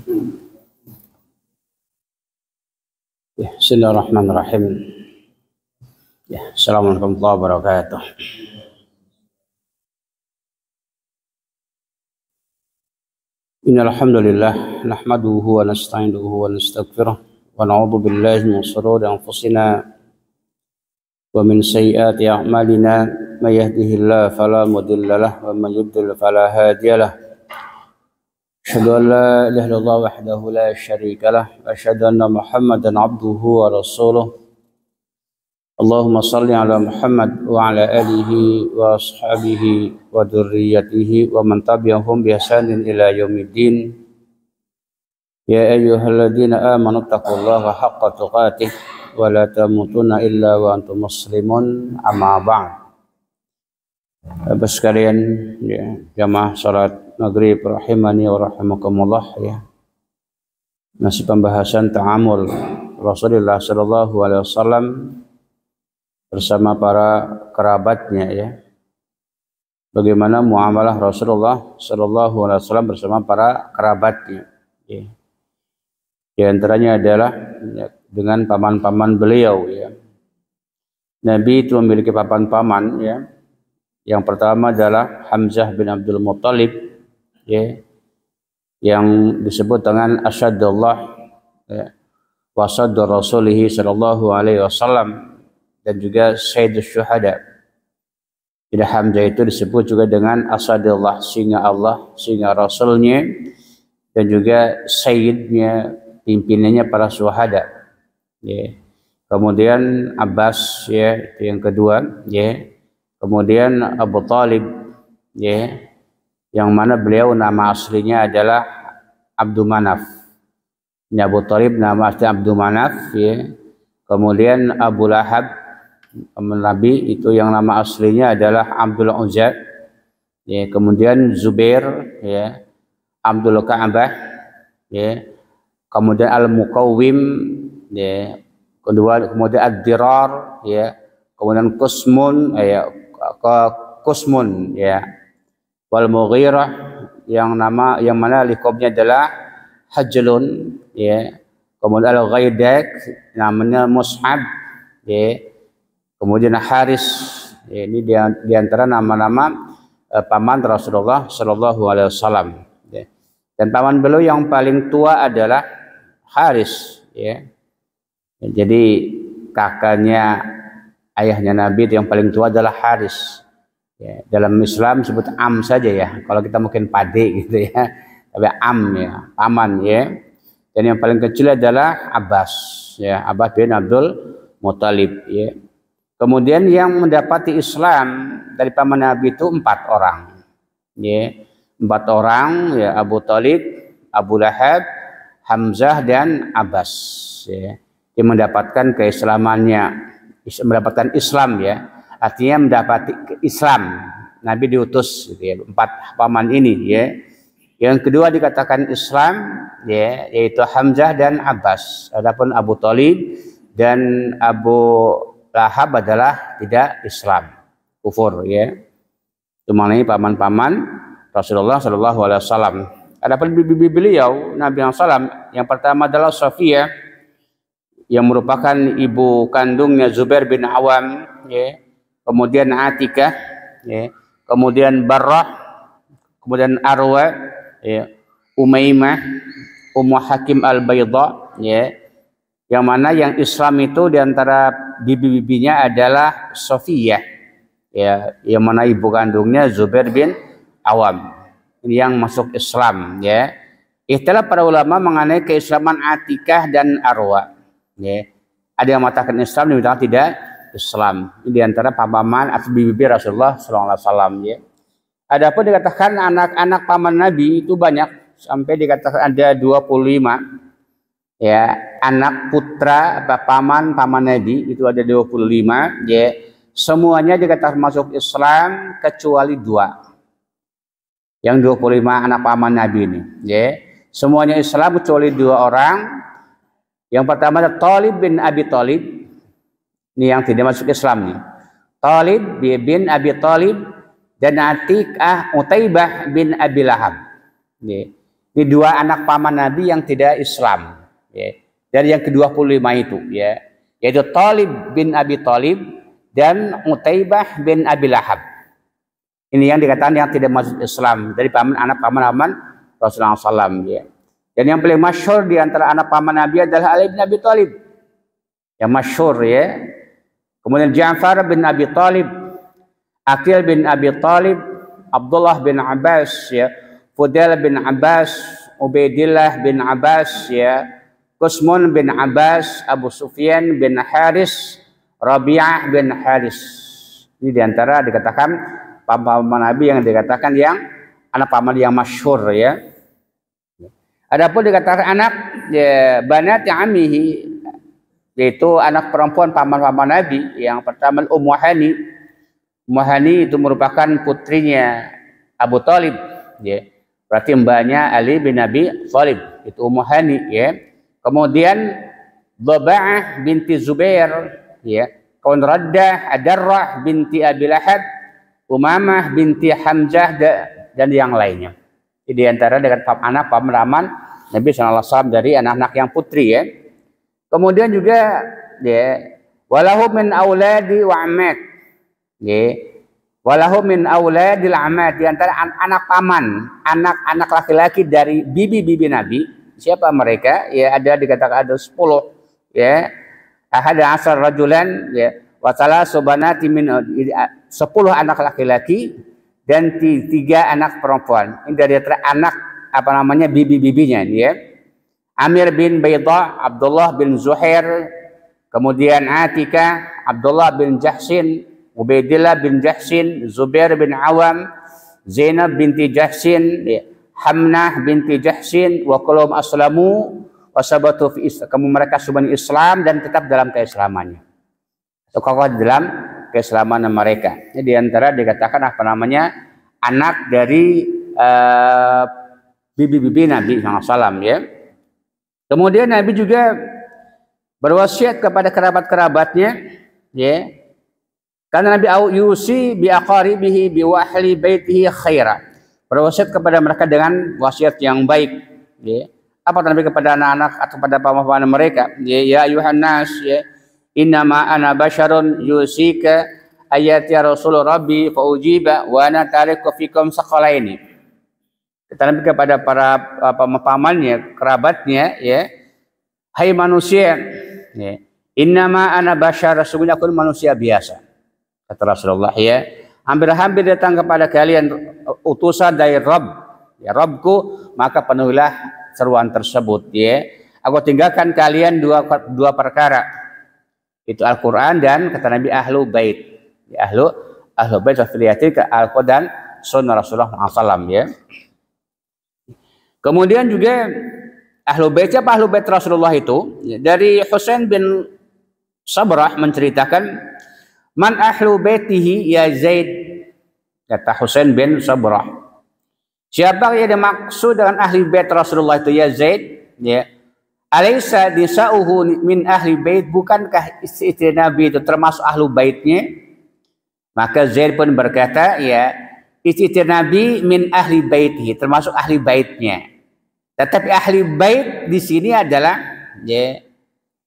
Bismillahirrahmanirrahim. Assalamualaikum warahmatullahi wabarakatuh. Innal hamdalillah nahmaduhu wa nasta'inuhu wa nastaghfiruh wa na'udzu billahi min shururi anfusina wa min sayyiati a'malina may yahdihillahu fala mudilla lahu wa man yudlil fala hadiya lahu. Asyhadu an la ilaha illallah wahdahu la syarika lah wa asyhadu anna Muhammadan abduhu wa rasuluh. Allahumma salli ala Muhammad wa ala alihi wa ashabihi wa dzurriyyatihi wa man tabi'ahum bi ihsanin ila yaumiddin. Ya ayyuhalladzina amanu taqullaha haqqa tuqatih wa la tamutunna illa wa antum muslimun, amma ba'd. Bapak sekalian, ya, jamaah salat maghrib rahimani wa rahimakumullah, ya. Masih pembahasan ta'amul Rasulullah sallallahu alaihi wasallam bersama para kerabatnya, ya. Bagaimana muamalah Rasulullah sallallahu alaihi wasallam bersama para kerabatnya, ya. Di antaranya adalah, ya, dengan paman-paman beliau, ya. Nabi itu memiliki paman-paman, ya. Yang pertama adalah Hamzah bin Abdul Muttalib, ya, yang disebut dengan Asadullah, ya, wasaddur Rasulihi sallallahu alaihi wasallam, dan juga Sayyidus Syuhada. Jadi Hamzah itu disebut juga dengan Asadullah, singa Allah, singa Rasulnya, dan juga Sayyidnya, pimpinannya para syuhada, ya. Kemudian Abbas, ya, itu yang kedua, ya. Kemudian Abu Talib, ya, yang mana beliau nama aslinya adalah Abdul Manaf. Ini Abu Talib nama aslinya Abdul Manaf, ya. Kemudian Abu Lahab, Nabi, itu yang nama aslinya adalah Abdul Uzza, ya. Kemudian Zubair, ya, Abdul Ka'bah, ya. Kemudian Al-Muqawwim, ya. Kemudian Ad-Dirar, ya. Kemudian Kusmun, ya, Kusmun, ya. Wal Mughirah, yang mana liqabnya adalah Hajlun, ya. Kemudian Al-Ghaidak, namanya Mus'ab, ya. Kemudian Haris, ya. Ini di antara nama-nama paman Rasulullah sallallahu alaihi wasallam, ya. Dan paman beliau yang paling tua adalah Haris, ya. Jadi kakaknya ayahnya Nabi itu yang paling tua adalah Haris, ya. Dalam Islam sebut am saja, ya. Kalau kita mungkin pade gitu, ya. Tapi am, ya, paman, ya. Dan yang paling kecil adalah Abbas, ya, Abbas bin Abdul Muttalib, ya. Kemudian yang mendapati Islam dari paman Nabi itu 4 orang, ya. 4 orang, ya, Abu Talib, Abu Lahab, Hamzah, dan Abbas, ya. Yang mendapatkan keislamannya, mendapatkan Islam, ya, artinya mendapati Islam. Nabi diutus, gitu, ya, 4 paman ini, ya. Yang kedua dikatakan Islam, ya, yaitu Hamzah dan Abbas. Adapun Abu Talib dan Abu Lahab adalah tidak Islam, kufur, ya. Itu mengenai paman-paman Rasulullah Shallallahu Alaihi Wasallam. Adapun bibi beliau Nabi SAW, yang pertama adalah Sofia, yang merupakan ibu kandungnya Zubair bin Awam, ya. Kemudian Atikah, ya. Kemudian Barrah, kemudian Arwa, ya. Umaymah, Ummu Hakim al-Bayda, ya. Yang mana yang Islam itu diantara bibi-bibinya adalah Sofiyah, ya, yang mana ibu kandungnya Zubair bin Awam. Ini yang masuk Islam, ya. Istilah para ulama mengenai keislaman Atikah dan Arwa, ya. Ada yang mengatakan Islam, ada yang tidak Islam. Ini diantara paman atau bibi Rasulullah SAW, ya. Adapun dikatakan anak-anak paman Nabi itu banyak, sampai dikatakan ada 25, ya. Anak putra paman Nabi itu ada 25, ya. Semuanya dikatakan masuk Islam kecuali 2. Yang 25 anak paman Nabi ini, ya. Semuanya Islam kecuali 2 orang. Yang pertama adalah Thalib bin Abi Thalib. Ini yang tidak masuk Islam nih. Thalib bin Abi Thalib dan Atikah Utaibah bin Abi Lahab. Ini dua anak paman Nabi yang tidak Islam, ya. Dari yang ke-25 itu, ya, yaitu Thalib bin Abi Thalib dan Utaibah bin Abi Lahab. Ini yang dikatakan yang tidak masuk Islam dari anak paman Rasulullah SAW, ya. Dan yang paling masyhur di antara anak paman Nabi adalah Ali bin Abi Thalib, yang masyhur, ya. Kemudian Ja'far bin Abi Thalib, Aqil bin Abi Thalib, Abdullah bin Abbas, ya. Fudail bin Abbas, Ubaidillah bin Abbas, ya, Qusmun bin Abbas, Abu Sufyan bin Haris, Rabi'ah bin Haris. Ini diantara dikatakan paman Nabi yang dikatakan yang anak paman yang masyhur, ya. Adapun dikatakan anak, ya, banat amihi, yaitu anak perempuan paman-paman Nabi. Yang pertama Ummu Hani. Ummu Hani itu merupakan putrinya Abu Thalib, ya. Berarti mbaknya Ali bin Abi Thalib, itu Ummu Hani, ya. Kemudian Dhaba'ah binti Zubair, ya. Kemudian Raddah Adarrah binti Abi Lahab, Umamah binti Hamzah dan yang lainnya. Ini diantara dengan anak paman Nabi SAW dari anak-anak yang putri, ya. Kemudian juga, ya, walahu min auladi wa amat, ya. Walahu min auladil amat, di antara anak paman, anak-anak laki-laki dari bibi-bibi Nabi. Siapa mereka? Ya, ada dikatakan ada 10, ya. Ahada asar rajulan, ya, wa salasu banati min 10 anak laki-laki dan 3 anak perempuan. Ini dari anak apa namanya bibi-bibinya, ya. Amir bin Bayda, Abdullah bin Zuhair, kemudian Atika, Abdullah bin Jahsin, Ubaidillah bin Jahsin, Zubair bin Awam, Zainab binti Jahsin, Hamnah binti Jahsin, wa kulum aslamu wa sabatu fi Islam. Kamu mereka semuanya Islam dan tetap dalam keislamannya. Kokoh dalam keislaman mereka. Ini diantara dikatakan apa namanya anak dari bibi-bibi Nabi SAW, ya. Kemudian Nabi juga berwasiat kepada kerabat-kerabatnya, ya. Karena Nabi yusi bi aqaribihi bi wahli baitihi khaira. Berwasiat kepada mereka dengan wasiat yang baik, ya. Apa Nabi kepada anak-anak atau kepada paman-paman mereka? Ya ayuhan nas, ya. Innama ana basyarun yusika ayati rasul rabbi fa ujiba wa ana tariku fikum saqalaini. Kata Nabi kepada para pamannya, kerabatnya, ya. Hai manusia, ya. Innama ana basyar, sesungguhnya aku manusia biasa. Kata Rasulullah, ya, hampir-hampir datang kepada kalian utusan dari Rabb, ya, Rabbku, maka penuhilah seruan tersebut, ya. Aku tinggalkan kalian dua perkara, itu Al-Quran dan kata Nabi ahlu bait, ya, ahlu bait wafiliyati ke Al-Quran dan sunnah Rasulullah SAW, ya. Kemudian juga ahlu bait, apa ahlu bait Rasulullah itu, ya, dari Husain bin Sabrah menceritakan, man ahlu baitihi ya Zaid, kata Husain bin Sabrah. Siapa yang dimaksud dengan ahli bait Rasulullah itu ya Zaid, ya. Alaysa nisa'uhu min ahli bait, bukankah istri Nabi itu termasuk ahlu baitnya? Maka Zaid pun berkata, ya, istri Nabi min ahli baitihi, termasuk ahli baitnya. Tetapi ahli bait di sini adalah, ya,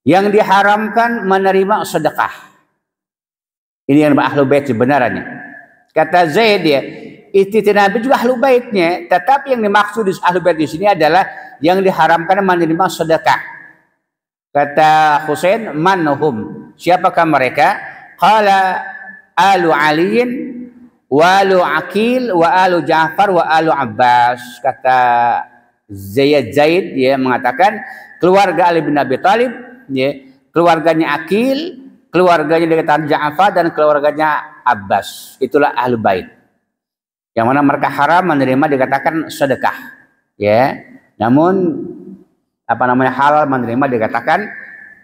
yang diharamkan menerima sedekah. Ini yang ahlu bait sebenarnya. Kata Zaid, ya, istri Nabi juga ahlu baitnya, tetapi yang dimaksud ahlu bait di sini adalah yang diharamkan menerima sedekah. Kata Husain, manhum, siapakah mereka? Qala alu aliin wa alu aqil wa alu Ja'far wa alu Abbas. Kata Zaid, ya, mengatakan keluarga Ali bin Abi Thalib, ya, keluarganya Aqil, keluarganya dikatakan Ja'far dan keluarganya Abbas. Itulah ahlu bait. Yang mana mereka haram menerima dikatakan sedekah, ya. Namun apa namanya halal menerima dikatakan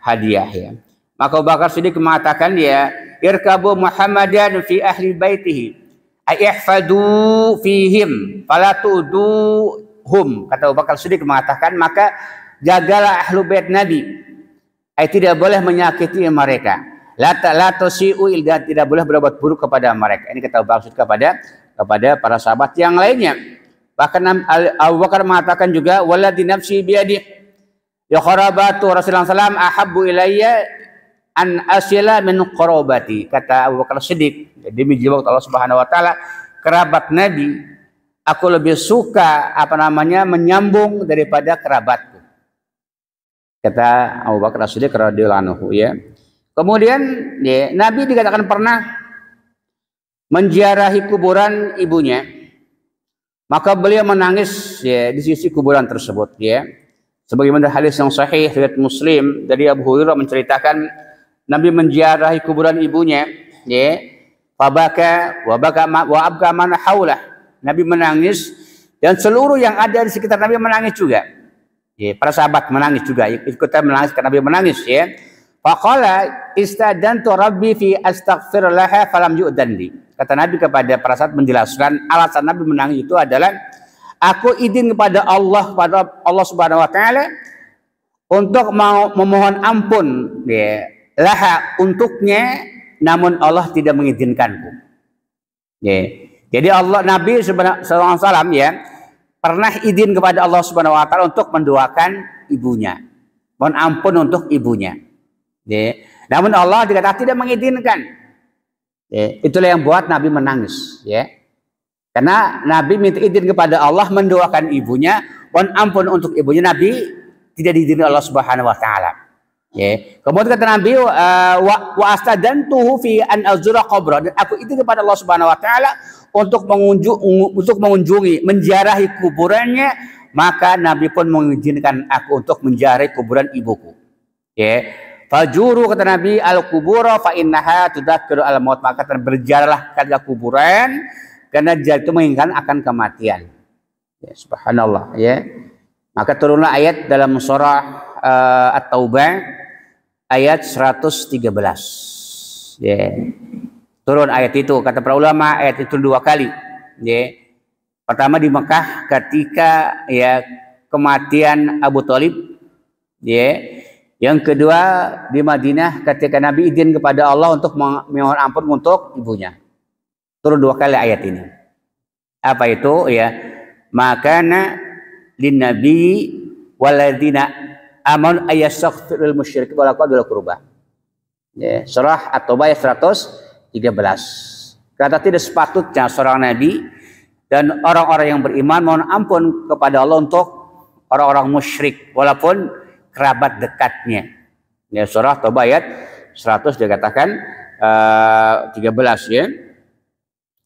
hadiah, ya. Maka Abu Bakar Siddiq mengatakan, ya, irkabu Muhammadan fi ahli baitihi ay ihfadu fihim fala tuduhum. Kata Abu Bakar Siddiq mengatakan, maka jagalah ahlu bait Nabi, tidak boleh menyakiti mereka. La tasiu illa, tidak boleh berbuat buruk kepada mereka. Ini kata Abu Bakar kepada para sahabat yang lainnya. Bahkan Abu Bakar mengatakan juga, walladzi nafsi biyadi, ya qarabatu Rasulullah SAW ahabbu ilayya an asila min qarabati. Kata Abu Bakar Siddiq, demi jiwa Allah Subhanahu wa taala, kerabat Nabi aku lebih suka menyambung daripada kerabatku. Kata Abu Bakar Siddiq radhiyallahu anhu, ya. Kemudian ya, Nabi dikatakan pernah menziarahi kuburan ibunya, maka beliau menangis ya di sisi kuburan tersebut, ya. Sebagaimana hadis yang sahih riwayat Muslim dari Abu Hurairah menceritakan Nabi menziarahi kuburan ibunya, ya. Fabaka wa abka man haulah. Nabi menangis dan seluruh yang ada di sekitar Nabi menangis juga. Ya, para sahabat menangis juga, ikutan menangis karena Nabi menangis, ya. Faqala istadantu rabbi fi astaghfir laha falam yu'dan li. Kata Nabi kepada para sahabat menjelaskan alasan Nabi menangis itu adalah aku izin kepada Allah Subhanahu wa taala untuk mau memohon ampun, ya, laha untuknya, namun Allah tidak mengizinkanku. Ya. Jadi Nabi sallallahu alaihi wasallam, ya, pernah izin kepada Allah Subhanahu wa taala untuk mendoakan ibunya. Mohon ampun untuk ibunya. Ya. Namun Allah dikatakan tidak mengizinkan. Ya. Itulah yang buat Nabi menangis, ya. Karena Nabi minta izin kepada Allah mendoakan ibunya, mohon ampun untuk ibunya, Nabi tidak diizinkan Allah Subhanahu wa taala. Ya. Kemudian kata Nabi wa astadantuhu fi an azura qabra, dan aku izin kepada Allah Subhanahu wa taala untuk mengunjungi, menziarahi kuburannya, maka Nabi pun mengizinkan aku untuk menziarahi kuburan ibuku. Ya, fajuru kata Nabi al-kubura fa innaha tudzakiru al-maut, maka berjalanlah ke kuburan karena jalan itu mengingatkan akan kematian. Ya, subhanallah, ya. Maka turunlah ayat dalam surah At-Taubah ayat 113. Ya. Turun ayat itu, kata para ulama ayat itu 2 kali, ya. Pertama di Mekah ketika ya kematian Abu Thalib, ya. Yang kedua di Madinah ketika Nabi izin kepada Allah untuk memohon ampun untuk ibunya. Turun 2 kali ayat ini. Apa itu, ya? Makana lin nabi waladina amanu ayastaghfirul musyrikin wal qurba. Ya, surah At-Taubah ayat 113. Kata tidak sepatutnya seorang nabi dan orang-orang yang beriman mohon ampun kepada Allah untuk orang-orang musyrik walaupun kerabat dekatnya. Ya, surah Taubah ayat 100 dikatakan 13, ya.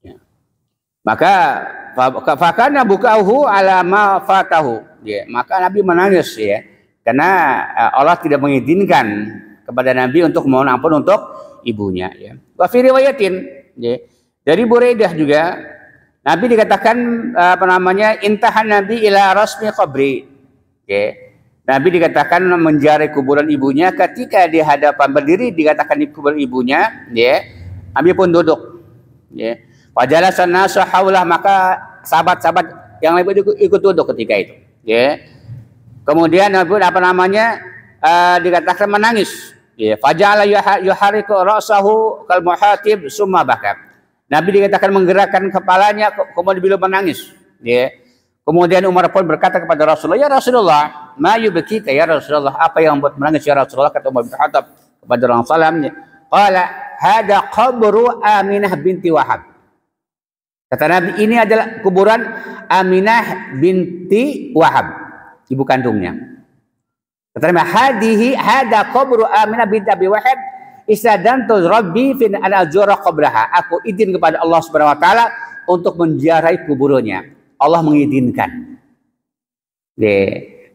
Ya. Maka fakana bukauhu ala ma fatahu. Ya, maka Nabi menangis, ya. Karena Allah tidak mengizinkan kepada Nabi untuk mohon ampun untuk ibunya, ya. Wa fi riwayatin, ya, dari Buraidah juga Nabi dikatakan intahan Nabi ila rasmi qabri, ya. Nabi dikatakan menziarahi kuburan ibunya, ketika di hadapan berdiri dikatakan di kuburan ibunya, ya, Nabi pun duduk, ya. Fajalasan nasu haulah, maka sahabat-sahabat yang lain ikut duduk ketika itu, ya. Kemudian Nabi dikatakan menangis. Ya, faja'ala yuhariku ra'sahu kal muhatib summa baka. Nabi dikatakan menggerakkan kepalanya, kemudian beliau menangis. Ya. Kemudian Umar pun berkata kepada Rasulullah, ya Rasulullah, ma yubkika ya Rasulullah, apa yang membuat menangis ya Rasulullah? Kata Umar bin Khattab kepada Rasulullah SAW, qala hada qabru Aminah binti Wahab. Kata Nabi, ini adalah kuburan Aminah binti Wahab, ibu kandungnya. Kata Nabi, hada qabru Aminah binti Abi Wahab istadantu rabbi fi an azura qabraha. Aku izin kepada Allah Subhanahu wa taala untuk menziarahi kuburannya. Allah mengizinkan.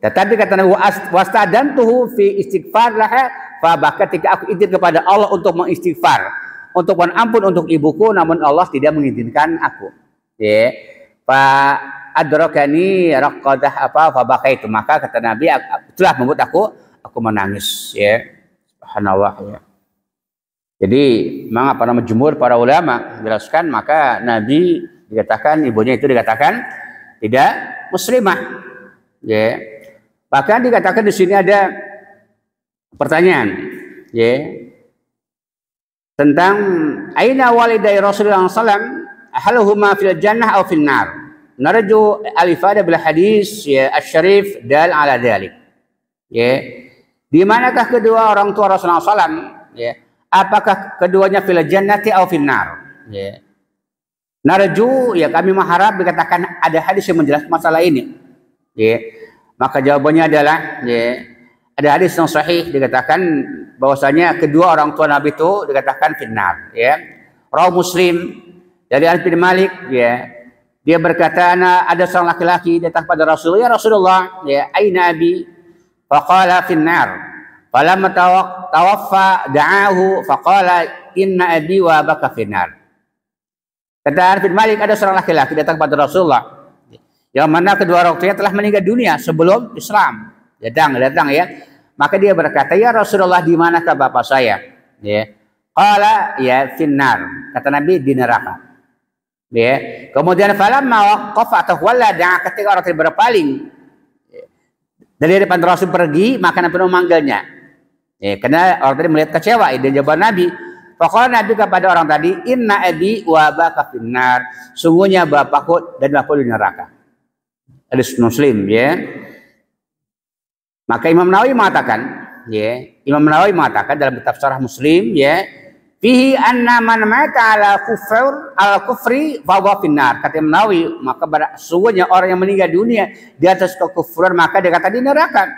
Tetapi kata Nabi, wastadantuhu fi istighfar laha, fa ketika aku izin kepada Allah untuk mengistighfar, untuk mohon ampun untuk ibuku, namun Allah tidak mengizinkan aku. Ya. Fa adrakani raqadah fa bakaitu, maka kata Nabi itulah membuat aku menangis, ya. Subhanallah, ya. Jadi memang jumhur para ulama menjelaskan, maka Nabi dikatakan ibunya itu dikatakan tidak muslimah, ya. Bahkan dikatakan di sini ada pertanyaan, ya, tentang aina walidai Rasulullah SAW, haluhuma fil jannah atau fil nar. narju al-ifadah bil hadis ya asy-syarif dal ala dzalik. Ya. Di manakah kedua orang tua Rasulullah SAW? Ya. Apakah keduanya fil jannati aw fil nar? Ya. Narju ya kami mengharap dikatakan ada hadis yang menjelaskan masalah ini. Ya. Maka jawabannya adalah ya, ada hadis yang sahih dikatakan bahwasanya kedua orang tua Nabi itu dikatakan finnar. Ya. Rawi Muslim dari Anas bin Malik ya. Dia berkata, ada seorang laki-laki datang pada Rasulullah, ya Rasulullah, ya aina abi? Faqala finnar. Falamma tawaffa da'ahu faqala inna abi wa abaka finnar. Kata Anas bin Malik, ada seorang laki-laki datang pada Rasulullah yang mana kedua orang tuanya telah meninggal dunia sebelum Islam. Datang ya. Maka dia berkata, ya Rasulullah, di manakah bapak saya? Ya. Qala ya finnar. Kata Nabi, di neraka. Ya. Kemudian falamma waqafa tawalla da'a, ketika orang tadi berpaling dari depan Rasul pergi, maka Nabi memanggilnya. Ya, karena orang tadi melihat kecewa dan jawaban Nabi. Faqala Nabi kepada orang tadi, inna abi wa abaka finnar. Sungguhnya bapakku dan bapakku di neraka. Hadis Muslim ya. Maka Imam Nawawi mengatakan, ya, Imam Nawawi mengatakan dalam kitab Syarah Muslim ya, fihi anna man mata ala kufri fa huwa finnar. Kata Imam Nawawi, maka sesungguhnya orang yang meninggal dunia di atas kekufuran maka dia kata di neraka.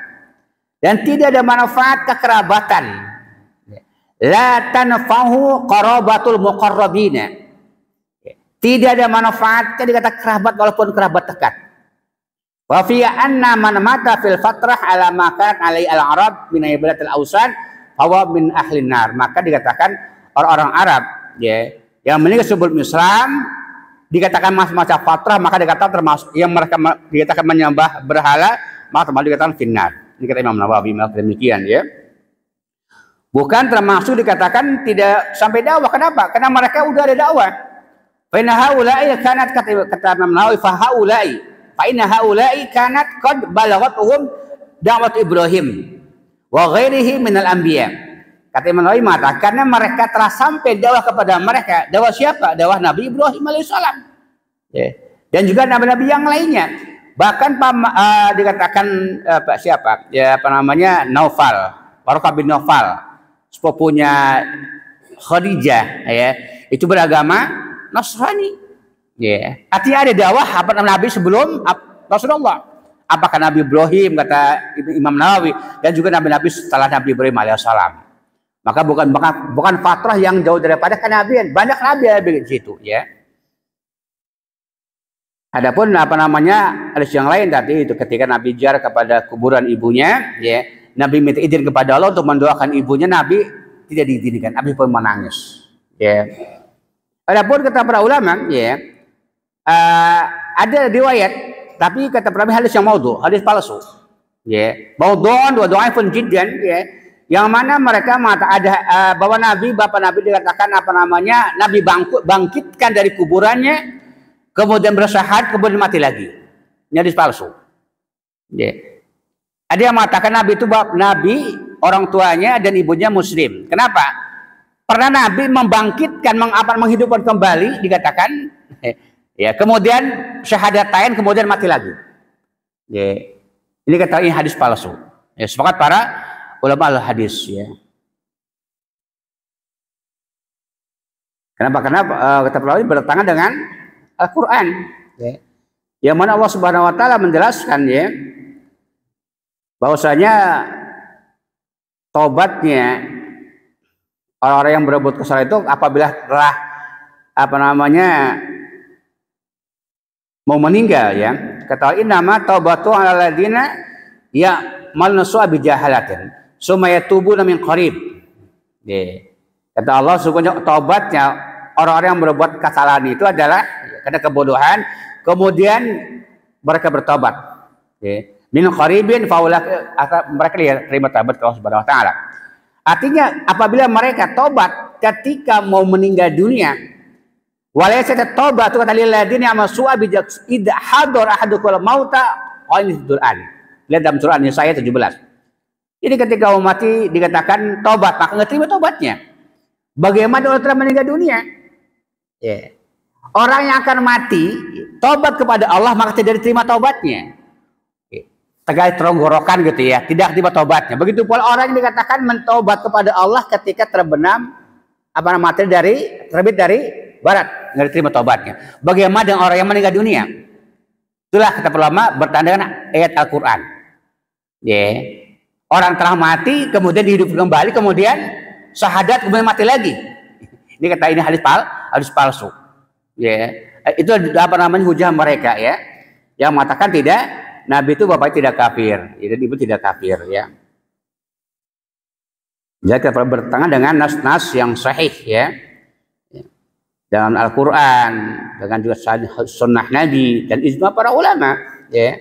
Dan tidak ada manfaat kekerabatan. La tanfahu qarabatul muqarrabina. Tidak ada manfaatnya dikata kerabat walaupun kerabat dekat. Wa fi anna man mata fil fatrah ala ma kanat alai al-arab min ibadatil awsan fa huwa min ahlin nar. Maka dikatakan orang-orang Arab ya yang meninggal sebelum Islam dikatakan masa fatrah, maka dikatakan termasuk yang mereka dikatakan menyembah berhala, maka termasuk dikatakan finnar. Ini kata Imam Nawawi, maka demikian ya. Bukan termasuk dikatakan tidak sampai dakwah. Kenapa? Karena mereka udah ada dakwah. Fa inna haula'i kanat, kata Imam Nawawi, fa inna haula'i kanat qad balaghathum da'wat Ibrahim wa ghairihi minal anbiya. Kata Imam Nawawi mengatakan karena mereka telah sampai dakwah kepada mereka. Dakwah siapa? Dakwah Nabi Ibrahim alaihissalam. Ya. Dan juga nabi-nabi yang lainnya. Bahkan dikatakan siapa? Ya apa namanya? Naufal, Waraqah bin Naufal, sepupunya Khadijah ya. Itu beragama Nasrani. Ya. Artinya ada dakwah apa Nabi sebelum Rasulullah. Apakah Nabi Ibrahim kata Imam Nawawi dan juga nabi-nabi setelah Nabi Ibrahim alaihissalam. Maka bukan fatrah yang jauh daripada kenabian. Banyak nabi yang di situ ya. Adapun apa namanya hadis yang lain tadi itu ketika Nabi jar kepada kuburan ibunya ya, Nabi minta izin kepada Allah untuk mendoakan ibunya, Nabi tidak diizinkan. Nabi pun menangis ya. Adapun kata para ulama ya, ada riwayat tapi kata para hadis yang maudhu, hadis palsu ya. Maudhu'un wa dhaifun jiddan ya. Yang mana mereka mengatakan ada bahwa bapak Nabi dikatakan apa namanya Nabi bangkitkan dari kuburannya, kemudian bersyahadat, kemudian mati lagi. Ini hadis palsu. Yeah. Ada yang mengatakan Nabi itu Nabi orang tuanya dan ibunya Muslim. Kenapa? Pernah Nabi membangkitkan, menghidupkan kembali dikatakan, ya kemudian syahadatain, kemudian mati lagi. Yeah. Ini kata ini hadis palsu. Ya, sepakat para ulama al-hadis ya. Kenapa? Karena kata para ulama bertentangan dengan Al-Quran ya. Yang mana Allah Subhanahu wa taala menjelaskan ya bahwasanya tobatnya orang-orang yang berbuat kesalahan itu apabila telah apa namanya mau meninggal ya. Kata innama taubatu 'alal ladzina ya'maluna su'a bijahalatin summa yatubuna min qarib. Ya. Kata Allah sesungguhnya taubatnya orang-orang yang berbuat kesalahan itu adalah karena kebodohan, kemudian mereka bertobat. Okay. Min qaribin faulak, mereka terima taubat Allah Subhanahu wa taala. Artinya apabila mereka tobat ketika mau meninggal dunia, walaysa taubatu kata lil ladina amasu'a bi idza hadara ahadukum mauta qanidul-an. Lihat dalam surah An-Nisa ayat 17. Ini ketika mau mati dikatakan tobat, maka enggak terima tobatnya. Bagaimana orang telah meninggal dunia? Ya. Orang yang akan mati tobat kepada Allah maka tidak diterima tobatnya. Tegai tenggorokan gitu ya, tidak terima tobatnya. Begitu pula orang yang dikatakan mentobat kepada Allah ketika terbenam materi terbit dari barat, nggak diterima tobatnya. Bagaimana dengan orang yang meninggal dunia? Itulah kata ulama bertanda dengan ayat Al-Quran. Orang telah mati kemudian dihidupkan kembali, kemudian syahadat kemudian mati lagi. Ini kata ini hadis palsu. Itu hujah mereka ya, yang mengatakan tidak. Nabi itu bapaknya tidak kafir, ibu tidak kafir ya. Jadi kita bertentangan dengan nas-nas yang sahih ya. Dalam Al-Quran, dengan juga sunnah Nabi dan ijma para ulama ya.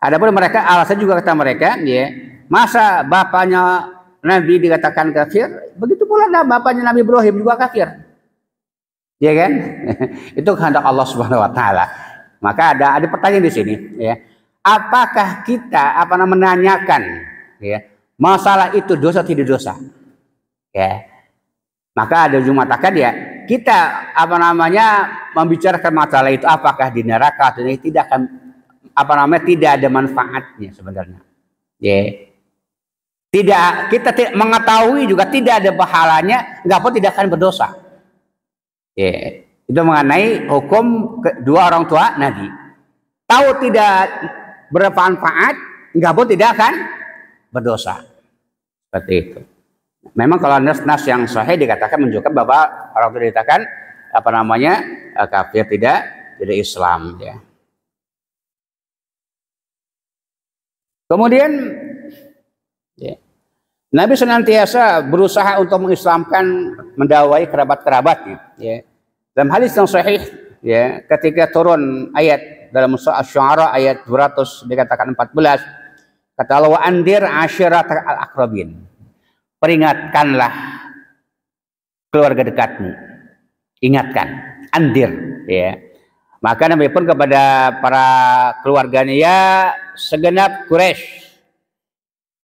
Adapun mereka alasan juga kata mereka ya, masa bapaknya Nabi dikatakan kafir, begitu pula bapaknya Nabi Ibrahim juga kafir. Ya kan? Itu kehendak Allah Subhanahu wa taala. Maka ada pertanyaan di sini ya. Apakah kita menanyakan ya, masalah itu dosa tidak dosa? Ya. Maka ada yang mengatakan ya, kita membicarakan masalah itu apakah di neraka atau tidak akan tidak ada manfaatnya sebenarnya. Ya. Kita tidak mengetahui juga tidak ada pahalanya, enggak pun tidak akan berdosa. Ya. Itu mengenai hukum kedua orang tua Nabi. Tahu tidak bermanfaat, enggak pun tidak akan berdosa. Seperti itu. Memang kalau nas yang sahih dikatakan menunjukkan bahwa orang tua dikatakan kafir tidak Islam ya. Kemudian ya, Nabi senantiasa berusaha untuk mengislamkan, mendakwai kerabat-kerabat ya. Dalam hadis yang sahih ya, ketika turun ayat dalam surah Asy-Syu'ara ayat 200 dikatakan 14, kata Allah wa andir asyiratal aqrabin. Peringatkanlah keluarga dekatmu. Ingatkan, andir ya. Maka Nabi pun kepada para keluarganya, ya segenap Quraisy,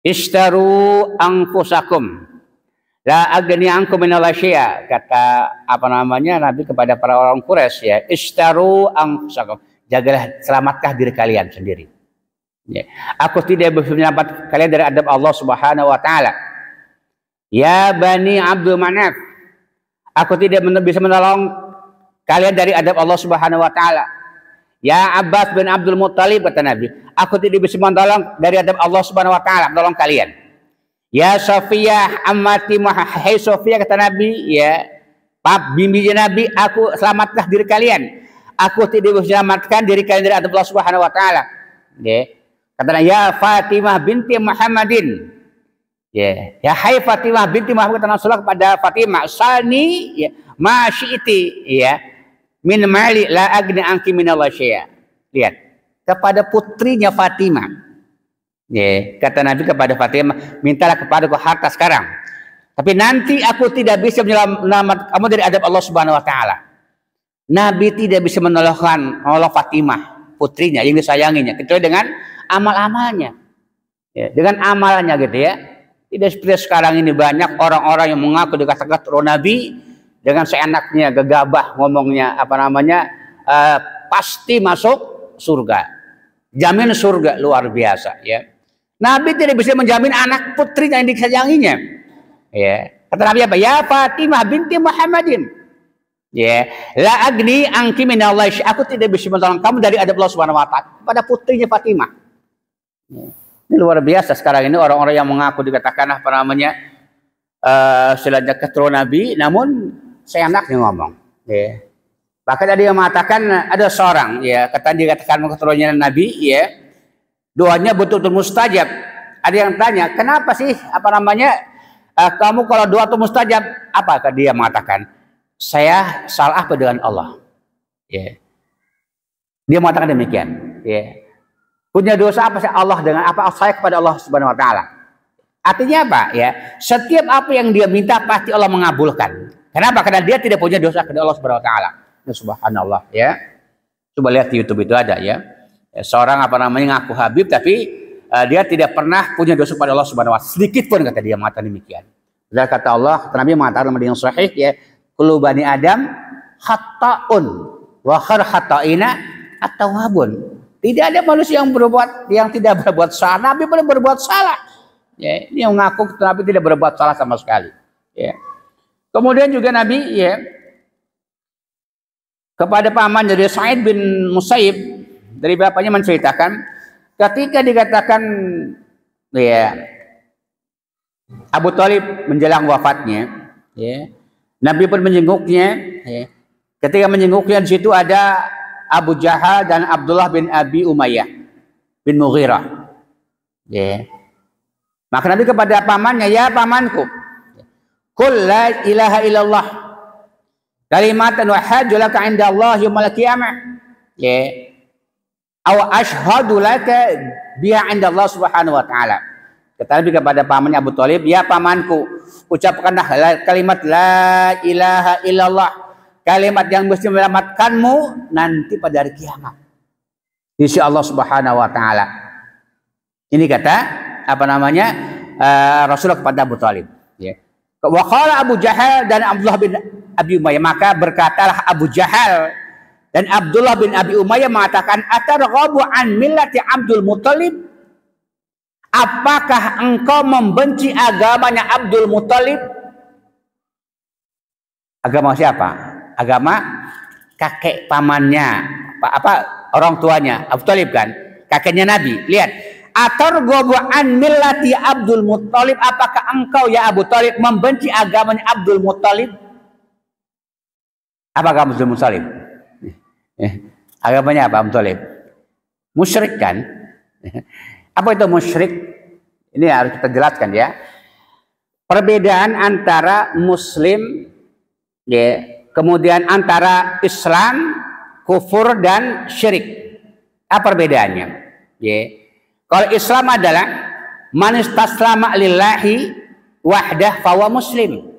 istaru anfusakum la agni ankum minal asya, kata Nabi kepada para orang Quraisy ya, istaru anfusakum, jagalah, selamatkan diri kalian sendiri ya. Aku tidak bisa menyelamatkan kalian dari adab Allah Subhanahu wa taala. Ya Bani Abdul Manaf, aku tidak bisa menolong kalian dari adab Allah Subhanahu wa taala. Ya Abbas bin Abdul Muttalib, kata Nabi, aku tidak bisa menolong dari adab Allah Subhanahu wa taala, menolong kalian. Ya Safiyah ammati hai Safiyah, kata Nabi ya, bimbingnya Nabi, aku selamatkan diri kalian. Aku tidak bisa selamatkan diri kalian dari adab Allah Subhanahu wa taala. Ya. Kata Nabi, ya Fatimah binti Muhammadin. Ya hai Fatimah binti Muhammad, kata Rasulullah kepada Fatimah, salni ya ma syi'ti ya min mali la agni anki minallah syai'a. Lihat, kepada putrinya Fatimah. Ya, kata Nabi kepada Fatimah, mintalah kepadaku harta sekarang, tapi nanti aku tidak bisa menyelamatkan kamu dari adab Allah Subhanahu wa taala. Nabi tidak bisa menolong Fatimah, putrinya yang disayanginya, kecuali dengan amal-amalnya. Ya, dengan amalannya gitu ya. Tidak seperti sekarang ini banyak orang-orang yang mengaku dikatakan turun Nabi, dengan seenaknya gegabah ngomongnya pasti masuk surga, jamin surga luar biasa ya. Nabi tidak bisa menjamin anak putrinya yang disayanginya ya. Kata Nabi apa? Ya Fatimah binti Muhammadin ya, la agni anki minallah, aku tidak bisa menolong kamu dari adab Allah Subhanahu wa taala, pada putrinya Fatimah ya. Ini luar biasa sekarang ini orang-orang yang mengaku dikatakan istilahnya keturunan Nabi, namun seenaknya ngomong ya. Bahkan ada yang mengatakan, ada seorang ya, dikatakan keturunannya Nabi ya, doanya betul-betul mustajab. Ada yang tanya, kenapa sih kamu kalau doa itu mustajab? Apa dia mengatakan? Saya salah apa dengan Allah ya. Dia mengatakan demikian ya. Punya dosa apa sih Allah dengan apa saya kepada Allah Subhanahu wa taala? Artinya apa ya? Setiap apa yang dia minta pasti Allah mengabulkan. Kenapa? Karena dia tidak punya dosa kepada Allah Subhanahu wa taala. Subhanallah ya. Coba lihat di YouTube itu ada ya. Seorang ngaku Habib tapi dia tidak pernah punya dosa kepada Allah Subhanahu wa taala sedikit pun, kata dia mengatakan demikian. Dan kata Allah, Nabi mengatakan yang sahih ya, kullu bani Adam khata'un wa khar khata'ina at-tawwabun. Tidak ada manusia yang tidak berbuat salah. Nabi pun berbuat salah. Ya, ini yang mengaku Nabi tidak berbuat salah sama sekali. Ya. Kemudian juga Nabi ya kepada paman dari Sa'id bin Musayyib dari bapaknya menceritakan ketika dikatakan ya Abu Thalib menjelang wafatnya, ya, Nabi pun menjenguknya. Ya. Ketika menjenguknya di situ ada Abu Jahal dan Abdullah bin Abi Umayyah bin Mughirah. Ya. Maka Nabi kepada pamannya, ya pamanku, qul la ilaha illallah kalimatan wa hajjulaka inda Allah yaumil qiyamah. Ya. Aw ashhadu laka biha inda Allah subhanahu wa ta'ala. Kata Nabi kepada pamannya Abu Thalib, ya pamanku, ucapkanlah kalimat la ilaha illallah, kalimat yang mesti menyelamatkanmu nanti pada hari kiamat di sisi Allah subhanahu wa ta'ala. Ini kata Rasulullah kepada Abu Thalib. Ya. Wa qala Abu Jahal dan Abdullah bin Abi Umayyah, maka berkatalah Abu Jahal dan Abdullah bin Abi Umayyah mengatakan, atarghabu an millati Abdul Muthalib? Apakah engkau membenci agamanya Abdul Muthalib? Agama siapa? Agama kakek pamannya, orang tuanya Abu Thalib kan, kakeknya Nabi. Lihat, atarghabu an millati Abdul Muthalib? Apakah engkau ya Abu Thalib membenci agamanya Abdul Muthalib? Apa agama Abdul Muthalib? Agamanya apa Abu Thalib? Musyrik kan? Apa itu musyrik? Ini harus kita jelaskan ya. Perbedaan antara Muslim, ya, kemudian antara Islam, kufur dan syirik. Apa perbedaannya? Ya. Kalau Islam adalah man istaslama lillahi wahdah fawa muslim.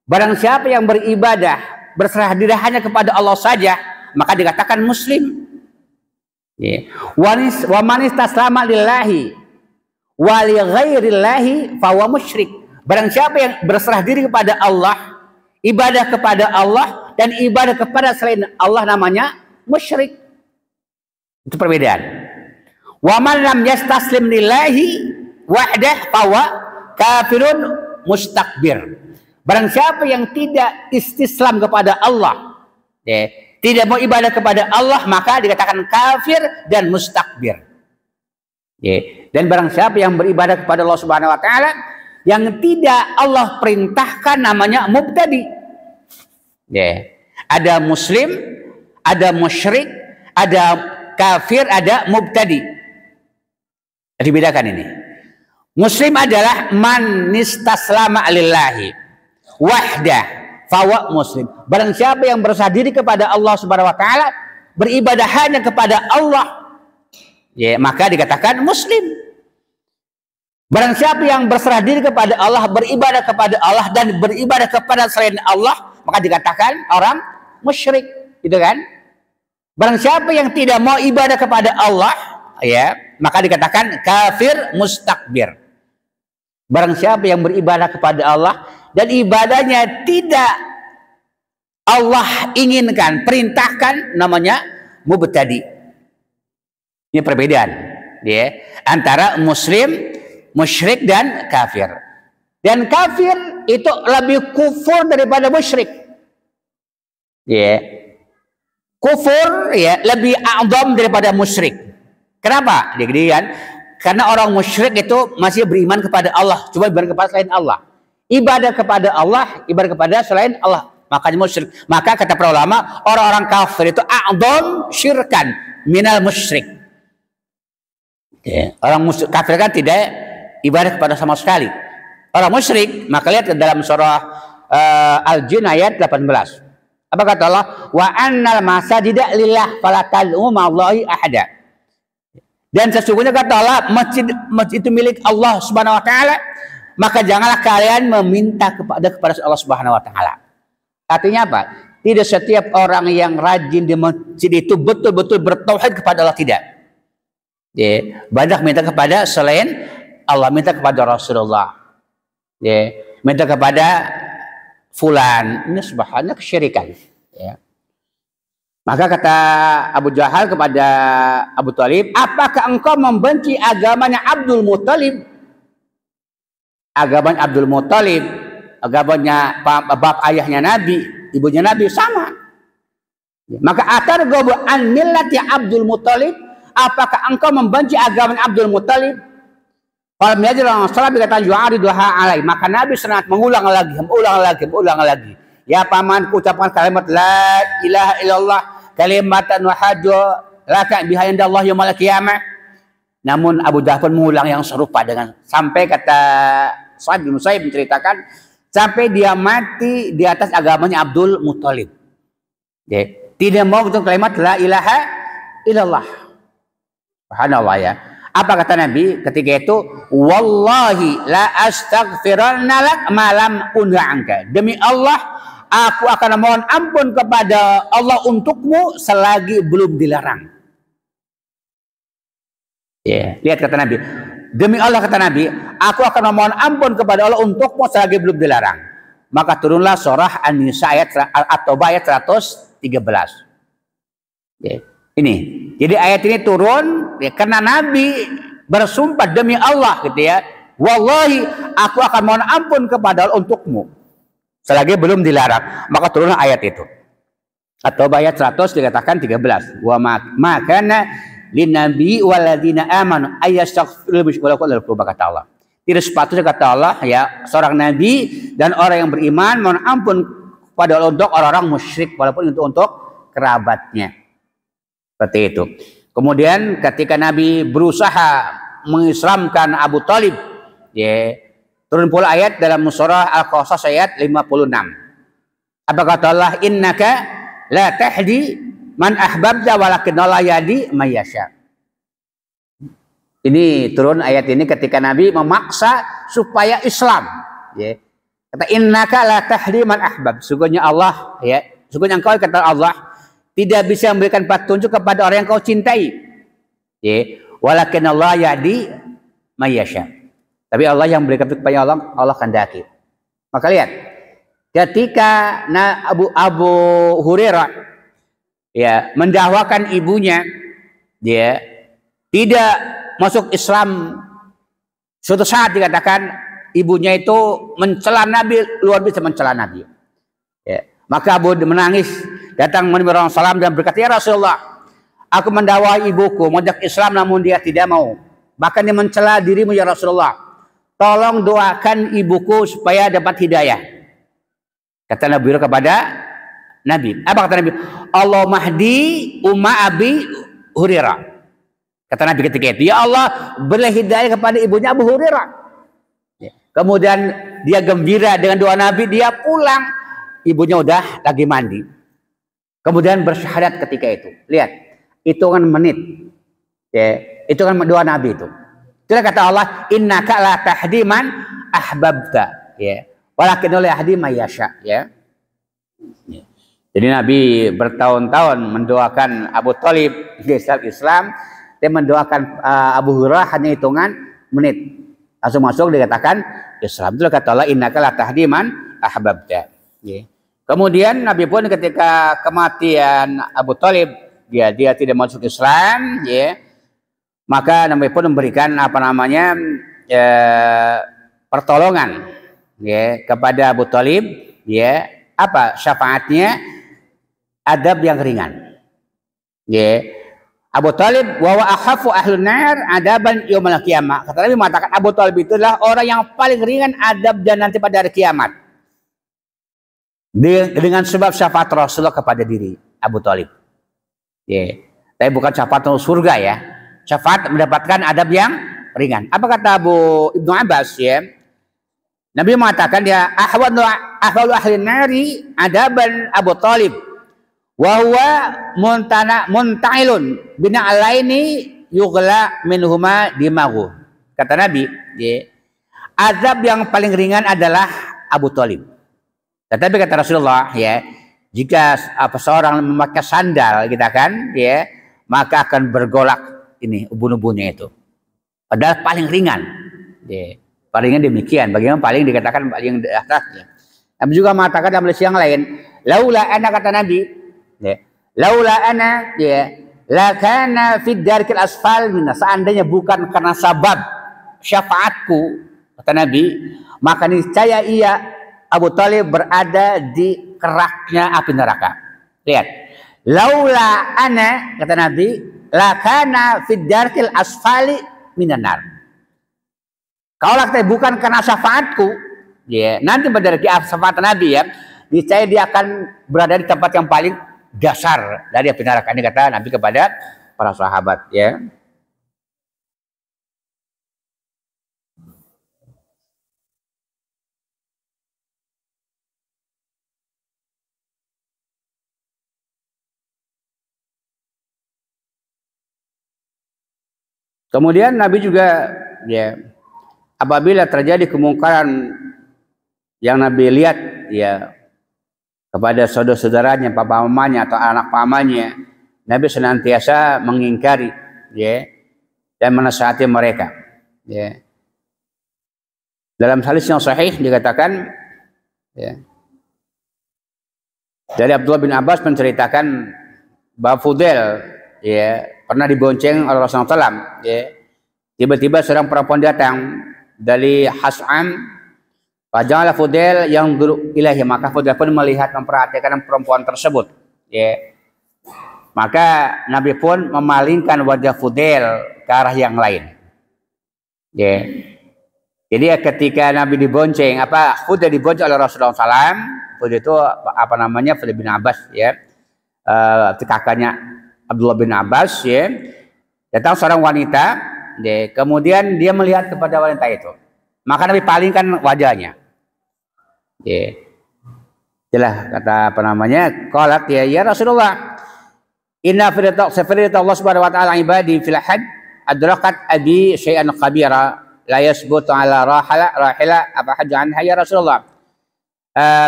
Barang siapa yang beribadah berserah diri hanya kepada Allah saja, maka dikatakan muslim. Ya. Wa man istaslama lillahi wa li ghairillahi fawa musyrik. Barang siapa yang berserah diri kepada Allah, ibadah kepada Allah dan ibadah kepada selain Allah, namanya musyrik. Itu perbedaan. Wa man lam yastaslim lillahi wahdah fawa kafirun mustakbir. Barang siapa yang tidak istislam kepada Allah, ya, tidak mau ibadah kepada Allah, maka dikatakan kafir dan mustakbir. Ya. Dan barang siapa yang beribadah kepada Allah Subhanahu wa taala yang tidak Allah perintahkan, namanya mubtadi. Ya. Ada muslim, ada musyrik, ada kafir, ada mubtadi. Dibedakan ini. Muslim adalah man istaslama lillahi wahdah fawa muslim. Barang siapa yang berserah diri kepada Allah Subhanahu wa taala, beribadah hanya kepada Allah, ya, maka dikatakan muslim. Barang siapa yang berserah diri kepada Allah, beribadah kepada Allah dan beribadah kepada selain Allah, maka dikatakan orang musyrik, gitu kan? Barang siapa yang tidak mau ibadah kepada Allah, ya, maka dikatakan kafir mustakbir. Barang siapa yang beribadah kepada Allah dan ibadahnya tidak Allah inginkan, perintahkan, namanya mubtadi. Ini perbedaan, ya, antara muslim, musyrik dan kafir. Dan kafir itu lebih kufur daripada musyrik. Ya. Kufur ya lebih a'zam daripada musyrik. Kenapa? Jadi kan karena orang musyrik itu masih beriman kepada Allah, cuma beriman kepada selain Allah. Ibadah kepada Allah, ibadah kepada selain Allah, makanya musyrik. Maka kata para ulama, orang-orang kafir itu a'zam syirkan minal musyrik. Ya. Orang kafir kan tidak ibadah kepada sama sekali. Orang musyrik, maka lihat dalam surah Al-Jin ayat 18. Apa kata Allah? Wa annal masajida lillah fala tad'u ma'allahi ahada. Dan sesungguhnya kata Allah, masjid itu milik Allah Subhanahu wa taala, maka janganlah kalian meminta kepada Allah Subhanahu wa taala. Artinya apa? Tidak setiap orang yang rajin di masjid itu betul-betul bertauhid kepada Allah, tidak. Ya, banyak minta kepada selain Allah, minta kepada Rasulullah, ya, minta kepada fulan. Ini subhanallah kesyirikan. Ya. Maka kata Abu Jahal kepada Abu Thalib, apakah engkau membenci agamanya Abdul Muthalib? Agamanya Abdul Muthalib, agamanya bab ayahnya Nabi, ibunya Nabi sama. Maka atarghabu an millati Abdul Muthalib, apakah engkau membenci agamanya Abdul Muthalib? Kalau menjadi orang salah berkata yu'ariduha alai, maka Nabi senat mengulang lagi. Ya pamanku ucapkan kalimat la ilaha illallah kalimatan wahaju laka biha indallah yaumil qiyamah. Namun Abu Jahal pun mengulang yang serupa dengan sampai kata Sa'id bin Musayyib menceritakan sampai dia mati di atas agamanya Abdul Muthalib. Tidak mau untuk kalimat la ilaha illallah. Subhanallah ya. Apa kata Nabi ketika itu? Wallahi la astaghfiranna lak ma lam unha anka. Demi Allah, aku akan mohon ampun kepada Allah untukmu selagi belum dilarang. Ya, lihat kata Nabi. Demi Allah kata Nabi, aku akan memohon ampun kepada Allah untukmu selagi belum dilarang. Maka turunlah surah An-Nisa ayat At-Taubah ayat 113. Ya, ini. Jadi ayat ini turun ya, karena Nabi bersumpah demi Allah gitu ya. Wallahi aku akan mohon ampun kepada Allah untukmu selagi belum dilarang. Maka turunlah ayat itu. At-Taubah ayat 100 dikatakan 13. Wa makana linabi waladina amanu ayastaghfiru kata Allah. Tidak sepatutnya kata Allah ya seorang nabi dan orang yang beriman mohon ampun kepada Allah untuk orang-orang musyrik walaupun untuk kerabatnya. Seperti itu. Kemudian ketika Nabi berusaha mengislamkan Abu Thalib, ya, turun pula ayat dalam surah Al-Qasas ayat 56. Apa kata Allah? Innaka la tahdi man ahbabta walakin Allah yahdi may yasha. Ini turun ayat ini ketika Nabi memaksa supaya Islam. Ya. Kata innaka la tahdi man ahbab. Sungguhnya Allah, ya, sungguhnya engkau kata Allah tidak bisa memberikan petunjuk kepada orang yang kau cintai. Ya. Walakin Allah yahdi may yasha. Tapi Allah yang memberikan petunjuk kepada Allah kehendaki. Maka lihat, ketika Abu Hurairah ya mendakwakan ibunya, dia tidak masuk Islam. Suatu saat dikatakan ibunya itu mencela Nabi, luar biasa mencela Nabi. Ya. Maka Abu menangis, datang menemui Rasulullah dan berkata, ya Rasulullah, aku mendakwai ibuku, mengajak Islam namun dia tidak mau. Bahkan dia mencela dirimu ya Rasulullah. Tolong doakan ibuku supaya dapat hidayah. Kata Nabi kepada Nabi. Apa kata Nabi? Allah mahdi umma abi Hurairah. Kata Nabi ketika itu, ya Allah beri hidayah kepada ibunya Abu Hurairah. Ya. Kemudian dia gembira dengan doa Nabi, dia pulang. Ibunya udah lagi mandi. Kemudian bersyahadat ketika itu. Lihat, hitungan menit. Ya, itu kan doa Nabi itu. Itulah kata Allah, innaka la tahdi man ahbabta. Ya. Walakin la yahdi may yasha. Ya. Ya. Jadi Nabi bertahun-tahun mendoakan Abu Thalib di Islam. Dia mendoakan Abu Hurairah hanya hitungan menit. Langsung masuk dikatakan Islam. Itulah kata Allah, innaka la tahdi man ahbabta. Ya. Kemudian Nabi pun ketika kematian Abu Thalib, dia tidak masuk Islam, ya. Maka Nabi pun memberikan pertolongan, ya, kepada Abu Thalib, ya. Apa syafaatnya? Adab yang ringan, ya. Abu Thalib wa akhafu ahlun nar adaban yaumil qiyamah. Kata Nabi mengatakan Abu Thalib itu adalah orang yang paling ringan adab dan nanti pada hari kiamat. Dengan sebab syafaat Rasulullah kepada diri Abu Thalib. Ya. Tapi bukan syafaat surga ya. Syafaat mendapatkan adab yang ringan. Apa kata Abu Ibnu Abbas ya? Nabi mengatakan dia ahwalu ahli nari adaban Abu Thalib. Wa huwa muntailun bina alaini yughla minhuma dimagu. Kata Nabi, ya, azab yang paling ringan adalah Abu Thalib. Tetapi kata Rasulullah, ya, jika seorang memakai sandal, kita kan, ya, maka akan bergolak ini ubun-ubunnya itu. Padahal paling ringan, ya, paling ringan demikian. Bagaimana paling dikatakan paling atasnya? Nabi juga mengatakan dalam hadis yang lain, laula ana, kata Nabi, ya, laula ana, ya, la kana fid darkil asfal minna, seandainya bukan karena sabab syafaatku, kata Nabi, maka niscaya ia, Abu Thalib, berada di keraknya api neraka. Lihat, laula ana, kata Nabi, la kana fid darkil asfali minan nar. Kalau kata bukan karena syafaatku, ya, nanti pada syafaat Nabi, ya, niscaya dia akan berada di tempat yang paling dasar dari api neraka. Ini kata Nabi kepada para sahabat, ya. Kemudian Nabi juga, ya, apabila terjadi kemungkaran yang Nabi lihat, ya, kepada saudara-saudaranya, pamannya atau anak pamannya, Nabi senantiasa mengingkari, ya, dan menasihati mereka, ya. Dalam hadis yang sahih dikatakan, ya, dari Abdullah bin Abbas menceritakan bahwa Fudail, ya, pernah dibonceng oleh Rasulullah SAW, ya. Tiba-tiba seorang perempuan datang dari Has'am, Fajalah Fudail yang dulu ilahi, maka Fudail pun melihat, memperhatikan perempuan tersebut, ya. Maka Nabi pun memalingkan wajah Fudail ke arah yang lain, ya. Jadi ketika Nabi dibonceng, Fudail dibonceng oleh Rasulullah SAW, Fudail itu Fudail bin Abbas, ya, kakaknya Abdullah bin Abbas, ya. Datang seorang wanita, ya, kemudian dia melihat kepada wanita itu, maka Nabi palingkan wajahnya. Ya, jelas kata qalat, ya Rasulullah, inna firata Allah subhanahu wa ta'ala ibadi fil hajj adrakat abi syai'an khabira la yasbutu ala rahila apa hajj anha ya Rasulullah.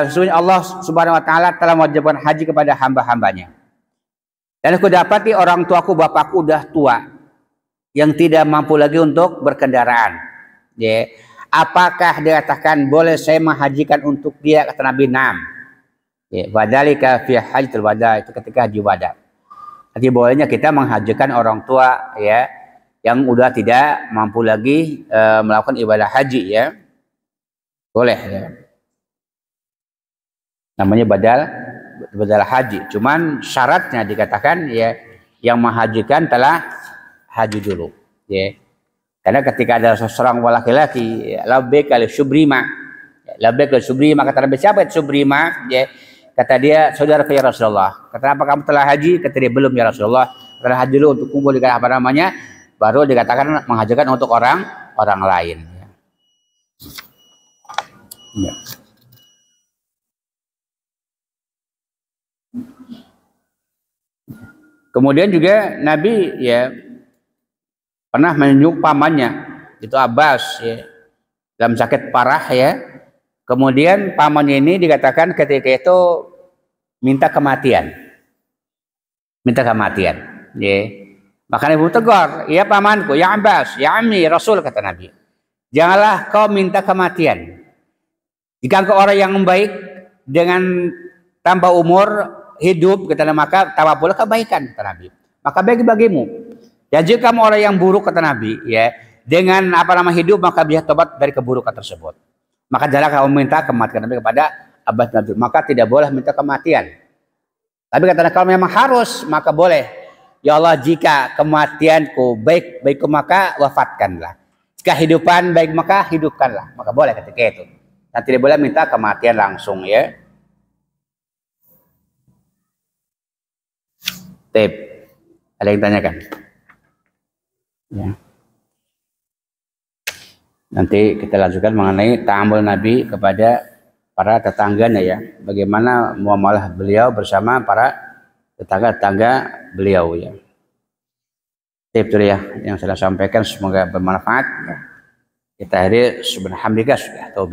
Sesungguhnya Allah subhanahu wa ta'ala telah mewajibkan haji kepada hamba-hambanya, dan aku dapati orang tuaku, bapakku udah tua yang tidak mampu lagi untuk berkendaraan, ya. Apakah dikatakan boleh saya menghajikan untuk dia? Kata Nabi, "Naam." Ya, wadzalika fi hajjatul wada, itu ketika haji wada. Jadi bolehnya kita menghajikan orang tua, ya, yang udah tidak mampu lagi melakukan ibadah haji, ya. Boleh, ya. Namanya badal haji. Cuman syaratnya dikatakan, ya, yang menghajikan telah haji dulu, ya. Karena ketika ada seorang laki-laki, labbaik li Subrima, labbaik li Subrima, kata Nabi, siapa itu Subrima? Ya, kata dia, saudara ya Rasulullah. Kata, apa kamu telah haji? Kata dia, belum ya Rasulullah. Telah haji dulu untuk kumpul di baru dikatakan menghajikan untuk orang lain. Ya. Kemudian juga Nabi, ya, pernah menunjuk pamannya, itu Abbas, ya, dalam sakit parah, ya. Kemudian pamannya ini dikatakan ketika itu minta kematian, ya. Maka Nabi tegur, ya pamanku, ya Abbas, ya Ammi Rasul, kata Nabi, janganlah kau minta kematian. Jika engkau orang yang baik dengan tambah umur hidup, kata Nabi, maka tambah pula kebaikan, kata Nabi. Maka baik bagimu. Ya, jika kamu orang yang buruk, kata Nabi, ya, dengan hidup, maka bisa tobat dari keburukan tersebut. Maka janganlah kamu minta kematian. Nabi kepada Abbas bin Abdul, maka tidak boleh minta kematian. Tapi kata Nabi, kalau memang harus, maka boleh. Ya Allah, jika kematianku baikku maka wafatkanlah. Jika hidupan baik maka hidupkanlah. Maka boleh ketika itu. Dan tidak boleh minta kematian langsung, ya. Tip. Ada yang tanyakan? Ya. Nanti kita lanjutkan mengenai ta'amul Nabi kepada para tetangganya, ya. Bagaimana muamalah beliau bersama para tetangga-tetangga beliau, ya. Itu ya yang saya sampaikan, semoga bermanfaat, ya. Kita akhiri subhanallah sudah tahu.